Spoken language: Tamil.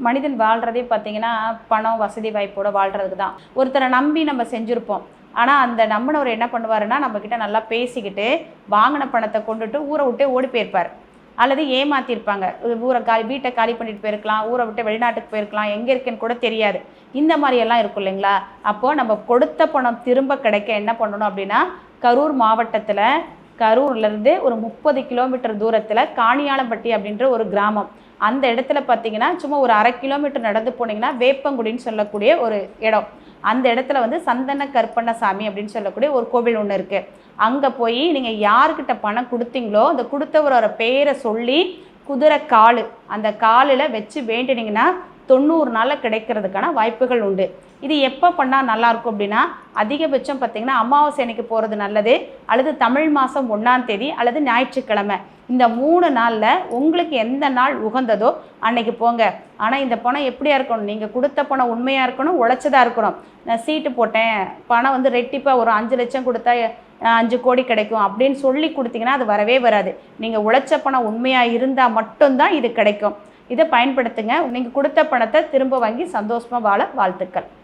மனிதன் வாழ்கிறதே பார்த்திங்கன்னா பணம் வசதி வாய்ப்போடு வாழ்கிறதுக்கு தான். ஒருத்தரை நம்பி நம்ம செஞ்சுருப்போம். ஆனால் அந்த நம்பினவர் என்ன பண்ணுவாருன்னா, நம்மக்கிட்ட நல்லா பேசிக்கிட்டு வாங்கின பணத்தை கொண்டுட்டு ஊரை விட்டே ஓடி போயிருப்பார். அல்லது ஏமாற்றிருப்பாங்க. வீட்டை காலி பண்ணிட்டு போயிருக்கலாம், ஊரை விட்டு வெளிநாட்டுக்கு போயிருக்கலாம், எங்கே இருக்குன்னு கூட தெரியாது. இந்த மாதிரியெல்லாம் இருக்கும் இல்லைங்களா? அப்போது நம்ம கொடுத்த பணம் திரும்ப கிடைக்க என்ன பண்ணணும் அப்படின்னா, கரூர் மாவட்டத்தில் கரூர்லேருந்து ஒரு 30 கிலோமீட்டர் தூரத்தில் காணியாலம்பட்டி அப்படின்ற ஒரு கிராமம். அந்த இடத்துல பார்த்தீங்கன்னா சும்மா ஒரு 1/2 கிலோமீட்டர் நடந்து போனீங்கன்னா வேப்பங்குடின்னு சொல்லக்கூடிய ஒரு இடம். அந்த இடத்துல வந்து சந்தன கருப்பண்ணசாமி அப்படின்னு சொல்லக்கூடிய ஒரு கோவில் ஒன்று இருக்குது. அங்கே போய் நீங்கள் யாருக்கிட்ட பணம் கொடுத்தீங்களோ அந்த கொடுத்தவரோட பேரை சொல்லி குதிரை கால் அந்த காலில் வச்சு வேண்டினீங்கன்னா 90 நாளில் கிடைக்கிறதுக்கான வாய்ப்புகள் உண்டு. இது எப்போ பண்ணால் நல்லாயிருக்கும் அப்படின்னா, அதிகபட்சம் பார்த்திங்கன்னா அமாவாசை அன்னைக்கு போகிறது நல்லது, அல்லது தமிழ் மாதம் 1ஆம் தேதி அல்லது ஞாயிற்றுக்கிழமை. இந்த 3 நாளில் உங்களுக்கு எந்த நாள் உகந்ததோ அன்னைக்கு போங்க. ஆனால் இந்த பணம் எப்படியா இருக்கணும், நீங்கள் கொடுத்த பணம் உண்மையாக இருக்கணும், உழைச்சதாக இருக்கணும். நான் சீட்டு போட்டேன், பணம் வந்து ரெட்டிப்பாக ஒரு 5 லட்சம் கொடுத்தா 5 கோடி கிடைக்கும் அப்படின்னு சொல்லி கொடுத்தீங்கன்னா அது வரவே வராது. நீங்கள் உழைச்ச பணம் உண்மையாக இருந்தால் மட்டும்தான் இது கிடைக்கும். இதை பயன்படுத்துங்க. நீங்கள் கொடுத்த பணத்தை திரும்ப வாங்கி சந்தோஷமாக வாழ வாழ்த்துக்கள்.